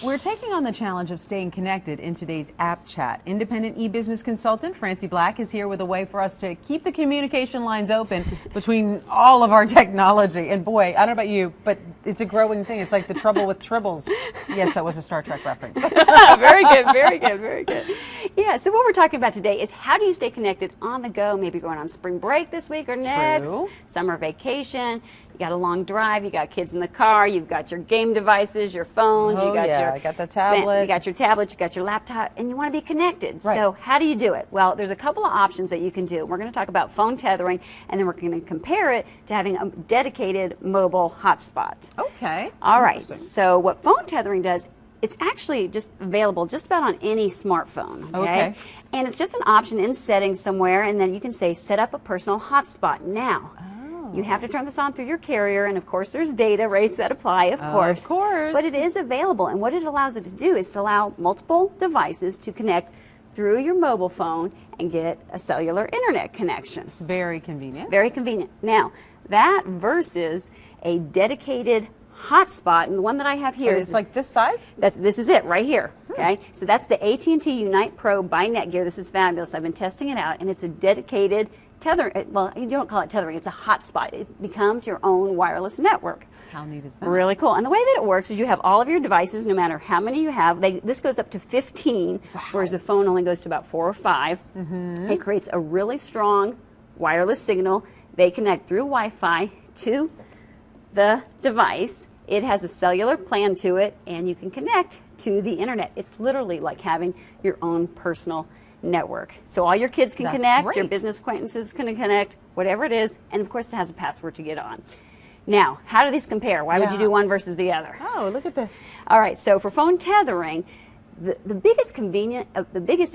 We're taking on the challenge of staying connected in today's app chat. Independent e-business consultant Francie Black is here with a way for us to keep the communication lines open between all of our technology. And boy, I don't know about you, but it's a growing thing. It's like the trouble with tribbles. Yes, that was a Star Trek reference. Very good, very good, very good. Yeah, so what we're talking about today is how do you stay connected on the go, maybe going on spring break this week or next, summer vacation. You got a long drive, you got kids in the car, you've got your game devices, your phones, you got I got the tablet. You got your tablet, you got your laptop, and you want to be connected. Right. So how do you do it? Well, there's a couple of options that you can do. We're going to talk about phone tethering, and then we're going to compare it to having a dedicated mobile hotspot. Okay. All right. So what phone tethering does, it's actually just available just about on any smartphone. Okay. And it's just an option in settings somewhere, and then you can say set up a personal hotspot. Now, you have to turn this on through your carrier, and of course there's data rates that apply, of course. But it is available, and what it allows it to do is to allow multiple devices to connect through your mobile phone and get a cellular internet connection. Very convenient. Very convenient. Now, that versus a dedicated hotspot, and the one that I have here is like this size? This is it right here. Okay, so that's the AT&T Unite Pro by Netgear. This is fabulous. I've been testing it out, and it's a dedicated tethering. Well, you don't call it tethering, it's a hotspot. It becomes your own wireless network. How neat is that? Really cool. And the way that it works is you have all of your devices, no matter how many you have. This goes up to 15, whereas the phone only goes to about 4 or 5. It creates a really strong wireless signal. They connect through Wi-Fi to the device. It has a cellular plan to it, and you can connect to the internet. It's literally like having your own personal network. So all your kids can connect, your business acquaintances can connect, whatever it is, and of course it has a password to get on. Now, how do these compare? Why would you do one versus the other? Oh, look at this. All right, so for phone tethering, the biggest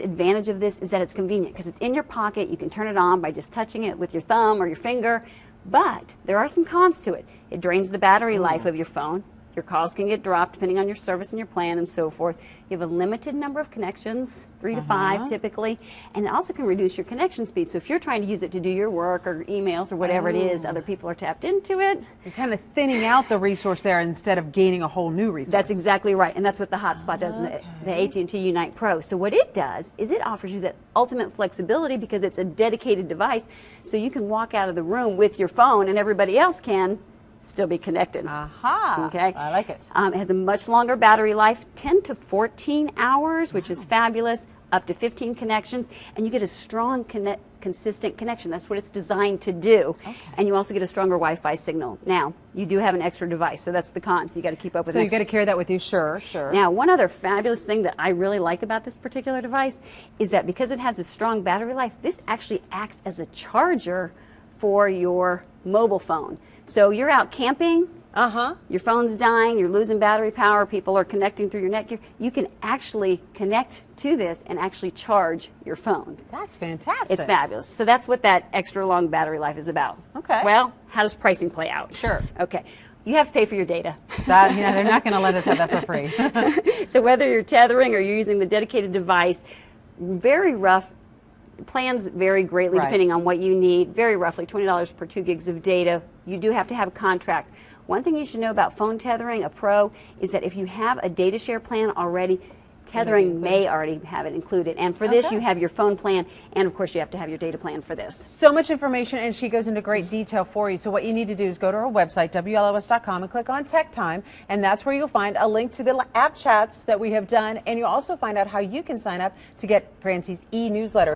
advantage of this is that it's convenient because it's in your pocket. You can turn it on by just touching it with your thumb or your finger, but there are some cons to it. It drains the battery life of your phone. Your calls can get dropped depending on your service and your plan and so forth. You have a limited number of connections, 3 to 5 typically, and it also can reduce your connection speed. So if you're trying to use it to do your work or emails or whatever it is, other people are tapped into it. You're kind of thinning out the resource there instead of gaining a whole new resource. That's exactly right, and that's what the hotspot does in the AT&T Unite Pro. So what it does is it offers you that ultimate flexibility because it's a dedicated device, so you can walk out of the room with your phone and everybody else can still be connected. Okay. I like it. It has a much longer battery life, 10 to 14 hours, which is fabulous, up to 15 connections, and you get a strong, consistent connection. That's what it's designed to do. And you also get a stronger Wi-Fi signal. Now, you do have an extra device, so that's the con, so you got to keep up with it. So you got to carry that with you, sure. Now, one other fabulous thing that I really like about this particular device is that because it has a strong battery life, this actually acts as a charger for your mobile phone. So you're out camping, your phone's dying, you're losing battery power, people are connecting through your Netgear. You can actually connect to this and actually charge your phone. That's fantastic. It's fabulous. So that's what that extra long battery life is about. Okay. Well, how does pricing play out? Sure. Okay. You have to pay for your data. That, they're not going to let us have that for free. So whether you're tethering or you're using the dedicated device, very rough. Plans vary greatly depending on what you need. Very roughly $20 per 2 gigs of data. You do have to have a contract. One thing you should know about phone tethering, a pro, is that if you have a data share plan already, tethering may already have it included. And for this, you have your phone plan, and of course you have to have your data plan for this. So much information, and she goes into great detail for you. So what you need to do is go to our website, WLOS.com, and click on Tech Time, and that's where you'll find a link to the app chats that we have done, and you'll also find out how you can sign up to get Francie's e-newsletter.